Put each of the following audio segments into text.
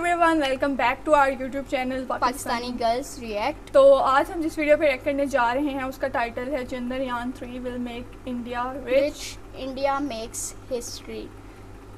Everyone, welcome back to our YouTube channel Pakistani girls react. तो आज हम जिस वीडियो पे रिएक्ट करने जा रहे हैं उसका टाइटल है Chandrayaan 3 will make India rich, India makes history.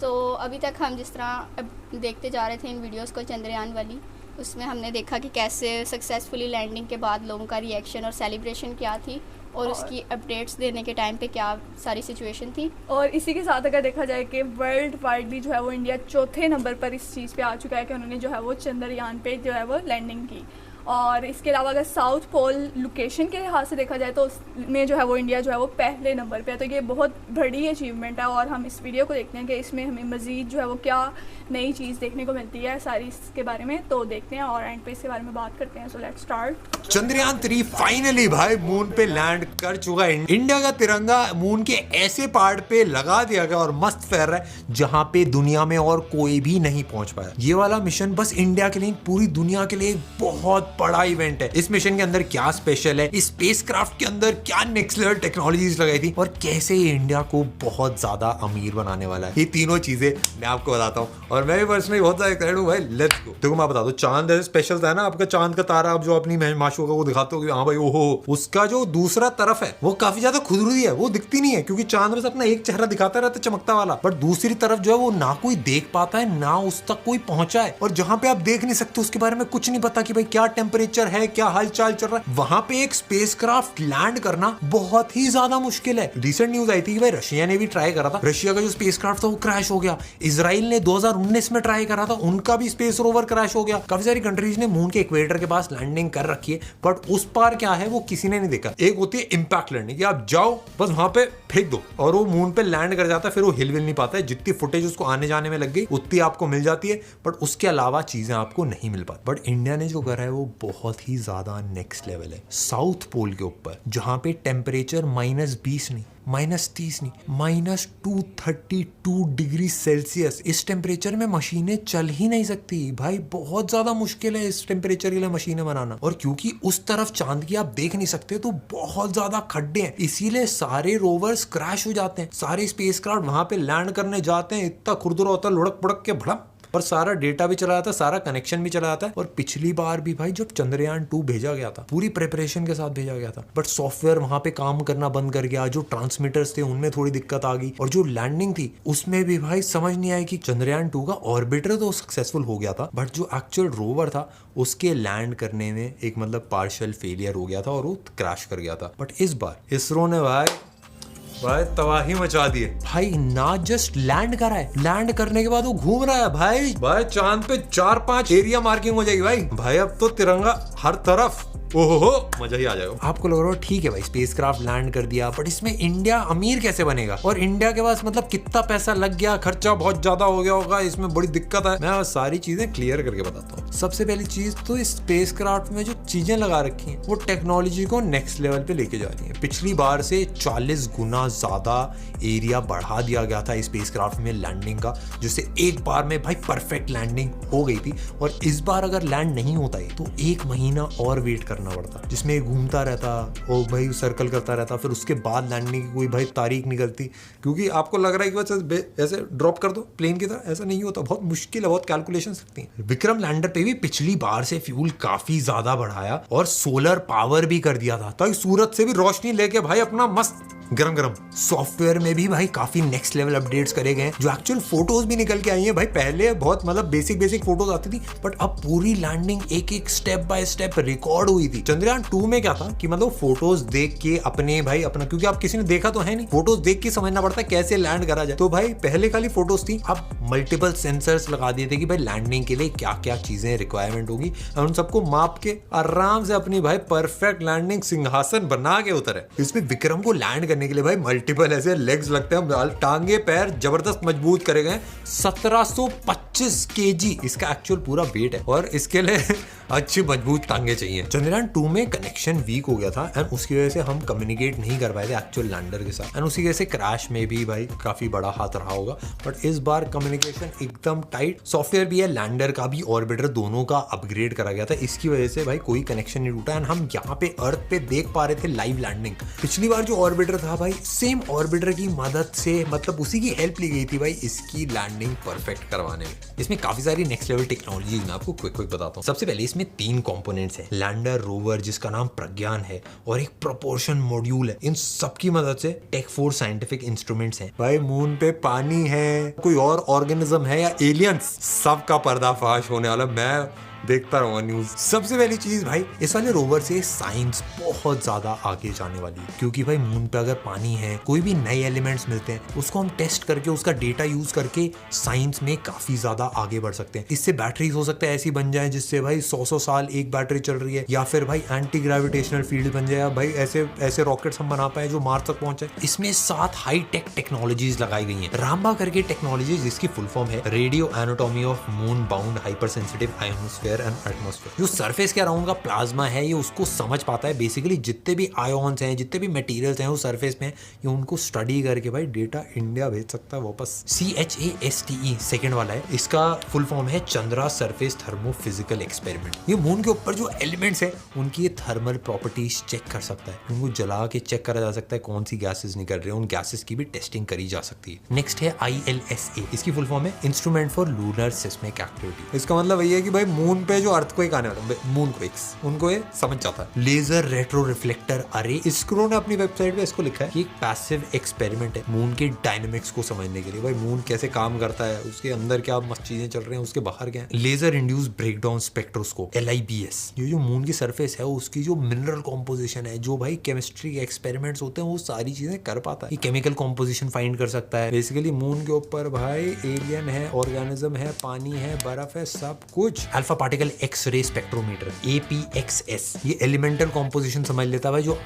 तो अभी तक हम जिस तरह अब देखते जा रहे थे इन वीडियोस को चंद्रयान वाली, उसमें हमने देखा कि कैसे सक्सेसफुली लैंडिंग के बाद लोगों का रिएक्शन और सेलिब्रेशन क्या थी और उसकी अपडेट्स देने के टाइम पे क्या सारी सिचुएशन थी। और इसी के साथ अगर देखा जाए कि वर्ल्ड वाइडली जो है वो इंडिया चौथे नंबर पर इस चीज़ पे आ चुका है कि उन्होंने जो है वो चंद्रयान पे जो है वो लैंडिंग की। और इसके अलावा अगर साउथ पोल लोकेशन के लिहाज से देखा जाए तो उसमें जो है वो इंडिया जो है वो पहले नंबर पे है। तो ये बहुत बड़ी अचीवमेंट है और हम इस वीडियो को देखते हैं कि इसमें हमें मज़ीद जो है वो क्या नई चीज़ देखने को मिलती है सारी इसके बारे में। तो देखते हैं और एंड पे इसके बारे में बात करते हैं। So let's start. Chandrayaan 3 finally भाई मून पे लैंड कर चुका है। इंडिया का तिरंगा मून के ऐसे पार्ट पे लगा दिया गया और मस्त फहर रहा है जहां पे दुनिया में और कोई भी नहीं पहुंच पाया। ये वाला मिशन बस इंडिया के लिए, पूरी दुनिया के लिए एक बहुत बड़ा इवेंट है। इस मिशन के अंदर क्या स्पेशल है, इस स्पेसक्राफ्ट के अंदर क्या नेक्स्ट लेवल टेक्नोलॉजीज लगाई थी और कैसे ये इंडिया को बहुत ज्यादा अमीर बनाने वाला है, ये तीनों चीजें मैं आपको बताता हूँ। और मैं भी पर्सनली बहुत ज्यादा एक्साइटेड हूँ भाई। Let's go. देखो मैं बता दूं, चांद ऐसे स्पेशल था ना आपका, चांद का तारा आप जो अपनी माशूका को दिखाते हो कि हाँ भाई ओहो, उसका जो दूसरा तरफ है वो काफी ज्यादा खुदरूदी है, वो दिखती नहीं है क्योंकि चांद बस अपना एक चेहरा दिखाता रहता है चमकता वाला, बट दूसरी तरफ जो है वो ना कोई देख पाता है ना उस तक कोई पहुंचा है। और जहां पे आप देख नहीं सकते उसके बारे में कुछ नहीं पता कि भाई क्या टेम्परेचर है, क्या हालचाल चल रहा है, वहां पे एक स्पेसक्राफ्ट लैंड करना बहुत ही ज्यादा मुश्किल है। रिसेंट न्यूज आई थी कि भाई रशिया ने भी ट्राई करा था, रशिया का जो स्पेसक्राफ्ट था वो क्रैश हो गया। इजराइल ने 2019 में ट्राई करा था, उनका भी स्पेस रोवर क्रैश हो गया। काफी सारी कंट्रीज ने मून के इक्वेटर के पास लैंडिंग कर रखी है, बट उस पार क्या है वो किसी ने नहीं देखा। एक होती है इंपैक्ट लैंडिंग कि आप जाओ बस वहां पे फेंक दो और वो मून पे लैंड कर जाता है, फिर वो हिल विल नहीं पाता है। जितनी फुटेज उसको आने जाने में लग गई उतनी आपको मिल जाती है, बट उसके अलावा चीजें आपको नहीं मिल पाती। बट इंडिया ने जो करा है वो बहुत ही ज्यादा नेक्स्ट लेवल है। साउथ पोल के ऊपर जहां पे टेम्परेचर -20 नहीं, -30 नहीं, -232 डिग्री सेल्सियस, इस टेम्परेचर में मशीनें चल ही नहीं सकती भाई। बहुत ज्यादा मुश्किल है इस टेम्परेचर के लिए मशीनें बनाना। और क्योंकि उस तरफ चांद की आप देख नहीं सकते तो बहुत ज्यादा खड्डे हैं, इसीलिए सारे रोवर्स क्रैश हो जाते हैं। सारे स्पेसक्राफ्ट वहां पे लैंड करने जाते हैं, इतना खुरदुरा होता है, लुढ़क पुढ़क के भड़क, और सारा डेटा भी चला जाता है, सारा कनेक्शन भी चला जाता है। और पिछली बार भी भाई जब चंद्रयान 2 भेजा गया था पूरी प्रिपरेशन के साथ भेजा गया था, बट सॉफ्टवेयर वहां पे काम करना बंद कर गया, जो ट्रांसमीटर्स थे उनमें थोड़ी दिक्कत आ गई, और जो लैंडिंग थी उसमें भी भाई समझ नहीं आया कि चंद्रयान 2 का ऑर्बिटर तो सक्सेसफुल हो गया था, बट जो एक्चुअल रोवर था उसके लैंड करने में एक मतलब पार्शियल फेलियर हो गया था और वो क्रैश कर गया था। बट इस बार इसरो ने भाई तबाही मचा दी है भाई। ना जस्ट लैंड करा है, लैंड करने के बाद वो घूम रहा है भाई चांद पे 4-5 एरिया मार्किंग हो जाएगी भाई अब तो तिरंगा हर तरफ, ओहो मजा ही आ जाएगा। आपको लग रहा है ठीक है भाई स्पेसक्राफ्ट लैंड कर दिया, बट इसमें इंडिया अमीर कैसे बनेगा और इंडिया के पास मतलब कितना पैसा लग गया, खर्चा बहुत ज्यादा हो गया होगा, इसमें बड़ी दिक्कत है। मैं सारी चीजें क्लियर करके बताता हूँ। सबसे पहली चीज तो इस स्पेसक्राफ्ट में जो चीजें लगा रखी हैं वो टेक्नोलॉजी को नेक्स्ट लेवल पे लेके जा रही है। पिछली बार से 40 गुना ज्यादा एरिया बढ़ा दिया गया था स्पेसक्राफ्ट में लैंडिंग का, जिससे एक बार में भाई परफेक्ट लैंडिंग हो गई थी। और इस बार अगर लैंड नहीं होता है तो 1 महीना और वेट करना पड़ता, जिसमें घूमता रहता और भाई सर्कल करता रहता, फिर उसके बाद लैंडिंग की कोई भाई तारीख निकलती। क्योंकि आपको लग रहा है कि बस ऐसे ड्रॉप कर दो प्लेन की तरह, ऐसा नहीं होता, बहुत मुश्किल है, बहुत कैलकुलेशन लगती है। विक्रम लैंडर पे भी पिछली बार से फ्यूल काफी ज्यादा बढ़ाया और सोलर पावर भी कर दिया था ताकि सूरज से भी रोशनी लेके भाई अपना मस्त गरम सॉफ्टवेयर में भी भाई काफी नेक्स्ट लेवल अपडेट्स करे गए, जो एक्चुअल फोटोज भी निकल के आई हैं भाई। पहले बहुत मतलब बेसिक फोटोज आती थी, बट अब पूरी लैंडिंग एक स्टेप बाय स्टेप रिकॉर्ड हुई थी। चंद्रयान 2 में क्या था कि मतलब फोटोज देख के अपना क्योंकि आप किसी ने देखा तो है नहीं, फोटोज देख के समझना पड़ता है कैसे लैंड करा जाए। तो भाई पहले खाली फोटोज थी, अब मल्टीपल सेंसर्स लगा दिए थे कि भाई लैंडिंग के लिए क्या क्या चीजें रिक्वायरमेंट होगी, और उन सबको माप के आराम से अपनी भाई परफेक्ट लैंडिंग सिंहासन बना के उतरे। इसमें विक्रम को लैंड करने के लिए भाई मल्टीपल ऐसे लेग्स लगते हैं, टांगे पैर जबरदस्त मजबूत करे गए। 1725 केजी इसका एक्चुअल पूरा वेट है और इसके लिए अच्छी मजबूत टांगे चाहिए। चंद्रयान 2 में कनेक्शन वीक हो गया था एंड उसकी वजह से हम कम्युनिकेट नहीं कर पाए थे एक्चुअल लैंडर के साथ, एंड उसी वजह से क्रैश में भी भाई काफी बड़ा हाथ रहा होगा। बट इस बार कम्युनिकेशन एकदम टाइट, सॉफ्टवेयर भी है, लैंडर का भी ऑर्बिटर दोनों का अपग्रेड करा गया था, इसकी वजह से भाई कोई कनेक्शन नहीं टूटा एंड हम यहाँ पे अर्थ पे देख पा रहे थे लाइव लैंडिंग। पिछली बार जो ऑर्बिटर था भाई, सेम ऑर्बिटर की मदद से, मतलब उसी की हेल्प ली गई थी भाई इसकी लैंडिंग परफेक्ट करवाने में। इसमें काफी सारी नेक्स्ट लेवल टेक्नोलॉजी मैं आपको क्विक बताता हूँ। सबसे पहले इसमें 3 कंपोनेंट्स हैं, लैंडर, रोवर जिसका नाम प्रज्ञान है, और एक प्रोपोर्शन मॉड्यूल है। इन सब की मदद से टेक 4 साइंटिफिक इंस्ट्रूमेंट्स हैं। भाई मून पे पानी है, कोई और ऑर्गेनिज्म है या एलियंस, सबका पर्दाफाश होने वाला। मैं देखता रहूंगा न्यूज। सबसे पहली चीज भाई, इस वाले रोवर से साइंस बहुत ज्यादा आगे जाने वाली है, क्योंकि भाई मून पे अगर पानी है, कोई भी नए एलिमेंट्स मिलते हैं, उसको हम टेस्ट करके उसका डेटा यूज करके साइंस में काफी ज्यादा आगे बढ़ सकते हैं। इससे बैटरीज हो सकता है ऐसी बन जाए जिससे भाई 100 साल एक बैटरी चल रही है, या फिर भाई एंटी ग्रेविटेशनल फील्ड बन जाए, भाई ऐसे रॉकेट्स हम बना पाए जो मार्स तक पहुंचे। इसमें 7 हाई टेक टेक्नोलॉजीज लगाई गई हैं। रामबा करके टेक्नोलॉजी, जिसकी फुल फॉर्म है radio anatomy of moon bound hyper sensitive ionosphere and atmosphere. जो सरफेस के अराउंड का प्लाज्मा है, ये उसको समझ पाता है। बेसिकली जितने भी आयोन्स हैं, जितने भी मटेरियल्स हैं वो सरफेस में, ये उनको स्टडी करके भाई डेटा इंडिया भेज सकता है वापस। CHASTE सेकंड वाला है, इसका फुल फॉर्म है चंद्रा सरफेस थर्मोफिजिकल एक्सपेरिमेंट। ये मून के ऊपर जो एलिमेंट्स है उनकी थर्मल प्रॉपर्टीज चेक कर सकता है, उनको जला के चेक करा जा सकता है कौन सी गैसेस निकल रही है, उन गैसेस की भी टेस्टिंग करी जा सकती है। नेक्स्ट है ILSA, इसकी फुल फॉर्म है instrument for lunar seismic activity. इसका मतलब वही है कि भाई मून पे जो अर्थक्वेक आने वाला, मून क्वेक्स, उनको ये समझ जाता है। लेजर रेट्रो रिफ्लेक्टर अरे, इसको ने अपनी वेबसाइट पे इसको लिखा है कि एक पैसिव एक्सपेरिमेंट है मून के डायनेमिक्स को समझने के लिए। भाई मून कैसे काम करता है, उसके अंदर क्या मस्त चीजें चल रही हैं, उसके बाहर क्या है। Laser induce breakdown spectroscope LIBS, ये जो मून की सरफेस है उसकी जो मिनरल कॉम्पोजिशन है, जो भाई केमिस्ट्री के एक्सपेरिमेंट्स होते हैं, वो सारी चीजें कर पाता है। केमिकल कॉम्पोजिशन फाइंड कर सकता है। बेसिकली मून के ऊपर भाई एलियन है, ऑर्गेनिज्म है, पानी है, बर्फ है, सब कुछ। Alpha particle x-ray spectrometer APXS, ये एलिमेंटल कॉम्पोजिशन समझ लेता है भाई, जो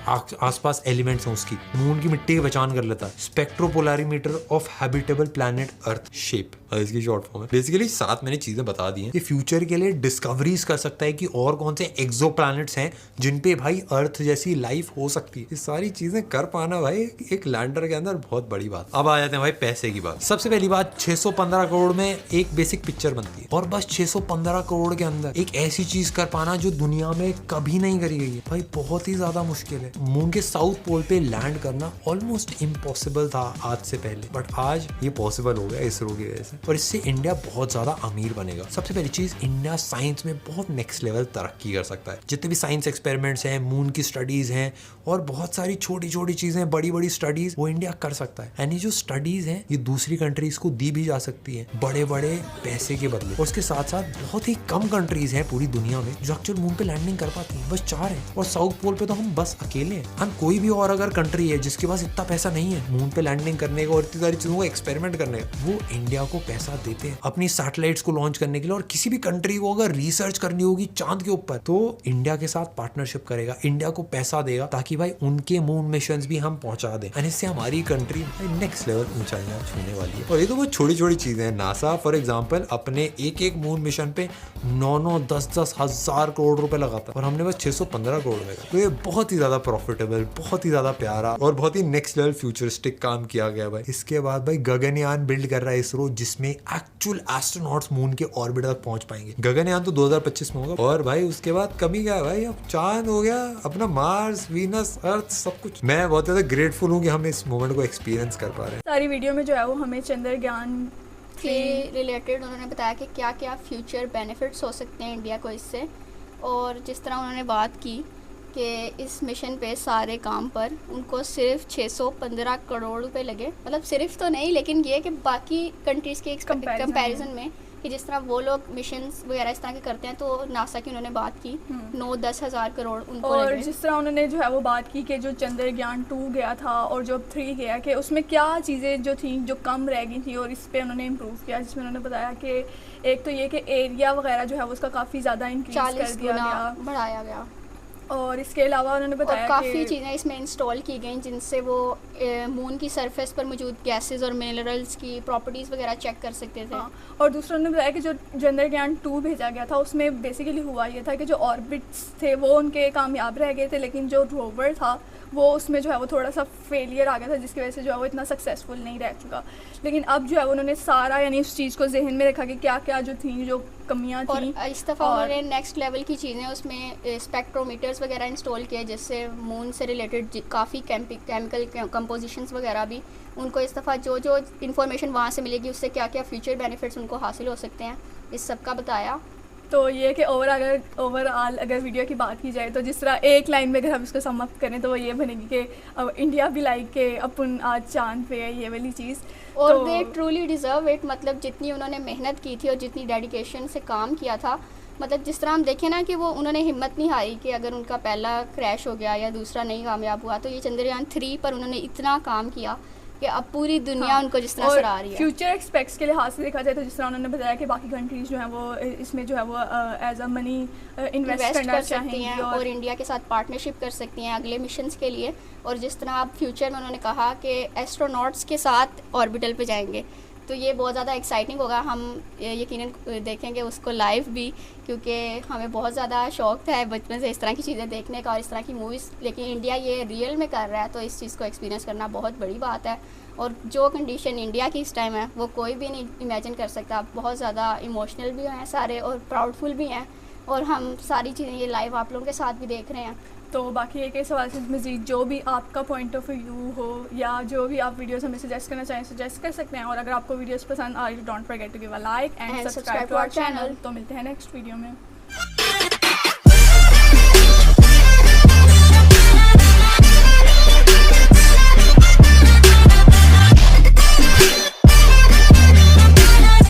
आसपास एलिमेंट्स हैं उसकी। मून की मिट्टी की पहचान कर लेता है। Spectropolarimeter of habitable planet earth shape, इसकी शॉर्ट फॉर्म है। बेसिकली 7 मैंने चीजें बता दी हैं कि फ्यूचर के लिए डिस्कवरीज कर सकता है कि और कौन से एक्सो प्लैनेट्स हैं जिन पे भाई अर्थ जैसी लाइफ हो सकती है। ये सारी चीजें कर पाना भाई एक लैंडर के अंदर बहुत बड़ी बात। अब आ जाते हैं भाई पैसे की बात। सबसे पहली बात, 615 करोड़ में एक बेसिक पिक्चर बनती है, और बस 615 करोड़ के अंदर एक ऐसी चीज कर पाना जो दुनिया में कभी नहीं करी गई है भाई, बहुत ही ज्यादा मुश्किल है। मून के साउथ पोल पे लैंड करना ऑलमोस्ट इम्पॉसिबल था आज से पहले, बट आज ये पॉसिबल हो गया इसरो की वजह से, और इससे इंडिया बहुत ज्यादा अमीर बनेगा। सबसे पहली चीज, इंडिया साइंस में बहुत नेक्स्ट लेवल तरक्की कर सकता है। जितने भी साइंस एक्सपेरिमेंट्स हैं, मून की स्टडीज हैं, और बहुत सारी छोटी छोटी चीजें, बड़ी बड़ी स्टडीज, वो इंडिया कर सकता है। यानी जो स्टडीज हैं ये दूसरी कंट्रीज को दी भी जा सकती है बड़े बड़े पैसे के बदले। और उसके साथ साथ बहुत ही कम कंट्रीज हैं पूरी दुनिया में जो एक्चुअल मून पे लैंडिंग कर पाती है, बस 4 है। और साउथ पोल पे तो हम बस अकेले हैं। हम कोई भी और अगर कंट्री है जिसके पास इतना पैसा नहीं है मून पे लैंडिंग करने का और इतनी सारी चीजों को एक्सपेरिमेंट करने का, वो इंडिया को पैसा देते हैं अपनी सैटेलाइट्स को लॉन्च करने के लिए। और किसी भी कंट्री को अगर रिसर्च करनी होगी चांद के ऊपर, तो इंडिया के साथ पार्टनरशिप करेगा, इंडिया को पैसा देगा, ताकि भाई उनके मून मिशंस भी हम पहुंचा दें। और इससे हमारी कंट्री नेक्स्ट लेवल ऊंचाइयां छूने वाली है। और ये तो बहुत छोटी छोटी चीजें हैं। नासा फॉर एग्जाम्पल अपने एक मून मिशन पे 9-9, 10-10 हजार करोड़ रुपए लगाता है, और हमने बस 615 करोड़ में। तो ये बहुत ही ज्यादा प्रॉफिटेबल, बहुत ही ज्यादा प्यारा और बहुत ही नेक्स्ट लेवल फ्यूचरिस्टिक काम किया गया भाई। इसके बाद भाई गगनयान बिल्ड कर रहा है इसरो, जिसमें एक्चुअल एस्ट्रोनॉट्स मून के ऑर्बिट तक पहुंच पाएंगे। गगनयान तो 2025 में होगा, और भाई उसके बाद कमी क्या है भाई, अब चांद हो गया अपना, मार्स, वीनस, अर्थ, सब कुछ। मैं बहुत ज्यादा ग्रेटफुल हूँ कि हम इस मोमेंट को एक्सपीरियंस कर पा रहे हैं। सारी वीडियो में जो है वो हमें चंद्रयान के रिलेटेड उन्होंने बताया कि क्या क्या फ्यूचर बेनिफिट्स हो सकते हैं इंडिया को इससे। और जिस तरह उन्होंने बात की कि इस मिशन पे सारे काम पर उनको सिर्फ 615 करोड़ रुपए लगे। मतलब सिर्फ तो नहीं, लेकिन ये कि बाकी कंट्रीज़ के कंपैरिजन में, कि जिस तरह वो लोग मिशंस वगैरह इस तरह के करते हैं, तो नासा की उन्होंने बात की 9-10 हज़ार करोड़ उनको और लगे। जिस तरह उन्होंने जो है वो बात की कि जो चंद्रयान 2 गया था और जो 3 गया, कि उसमें क्या चीज़ें जो थी जो कम रह गई थी, और इस पे उन्होंने इम्प्रूव किया। जिसमें उन्होंने बताया कि एक तो ये कि एरिया वगैरह जो है वो उसका काफ़ी ज़्यादा इंक्रीज कर दिया गया, बढ़ाया गया। और इसके अलावा उन्होंने बताया काफ़ी चीज़ें इसमें इंस्टॉल की गई जिनसे वो मून की सरफेस पर मौजूद गैसेस और मिनरल्स की प्रॉपर्टीज़ वगैरह चेक कर सकते थे। हाँ, और दूसरा उन्होंने बताया कि जो चंद्रयान 2 भेजा गया था उसमें बेसिकली हुआ ये था कि जो ऑर्बिट्स थे वो उनके कामयाब रह गए थे, लेकिन जो रोवर था वो उसमें जो है वो थोड़ा सा फेलियर आ गया था, जिसकी वजह से जो है वो इतना सक्सेसफुल नहीं रह चुका। लेकिन अब जो है उन्होंने सारा यानी उस चीज़ को जहन में रखा कि क्या क्या जो थी जो कमियां और थी। इस दफ़ा और उन्होंने नेक्स्ट लेवल की चीज़ें उसमें स्पेक्ट्रोमीटर्स वगैरह इंस्टॉल किए, जिससे मून से रिलेटेड काफ़ी केमिकल कंपोजिशंस वगैरह भी उनको इस दफ़ा जो जो इन्फॉर्मेशन वहाँ से मिलेगी उससे क्या क्या फ्यूचर बेनिफिट्स उनको हासिल हो सकते हैं, इस सब का बताया। तो ये कि ओवरऑल अगर वीडियो की बात की जाए तो जिस तरह एक लाइन में अगर हम इसको सम अप करें तो वो ये बनेगी कि अब इंडिया भी लाइक के अपन आज चांद पे है, ये वाली चीज़। और तो दे ट्रूली डिज़र्व इट, मतलब जितनी उन्होंने मेहनत की थी और जितनी डेडिकेशन से काम किया था, मतलब जिस तरह हम देखें ना कि वो उन्होंने हिम्मत नहीं हारी कि अगर उनका पहला क्रैश हो गया या दूसरा नहीं कामयाब हुआ, तो ये चंद्रयान 3 पर उन्होंने इतना काम किया कि अब पूरी दुनिया हाँ, उनको जिस तरह और सराह रही है। फ्यूचर एक्सपेक्ट्स के लिहाज से देखा जाए तो जिस तरह उन्होंने बताया कि बाकी कंट्रीज़ जो हैं वो इसमें जो है वो एज अ मनी इन्वेस्ट करना कर सकती चाहेंगी हैं और इंडिया के साथ पार्टनरशिप कर सकती हैं अगले मिशंस के लिए। और जिस तरह अब फ्यूचर में उन्होंने कहा कि एस्ट्रोनॉट्स के साथ ऑर्बिटल पे जाएंगे, तो ये बहुत ज़्यादा एक्साइटिंग होगा। हम यकीनन देखेंगे उसको लाइव भी, क्योंकि हमें बहुत ज़्यादा शौक था बचपन से इस तरह की चीज़ें देखने का और इस तरह की मूवीज़, लेकिन इंडिया ये रियल में कर रहा है, तो इस चीज़ को एक्सपीरियंस करना बहुत बड़ी बात है। और जो कंडीशन इंडिया की इस टाइम है वो कोई भी नहीं इमेजिन कर सकता। बहुत ज़्यादा इमोशनल भी हैं सारे और प्राउडफुल भी हैं, और हम सारी चीज़ें ये लाइव आप लोगों के साथ भी देख रहे हैं। तो बाकी एक सवाल से मज़ीद जो भी आपका पॉइंट ऑफ व्यू हो या जो भी आप वीडियोस हमें सजेस्ट करना चाहें सजेस्ट कर सकते हैं। और अगर आपको वीडियोस पसंद आ रही तो don't forget to give a like and subscribe to our channel. तो मिलते हैं नेक्स्ट वीडियो में।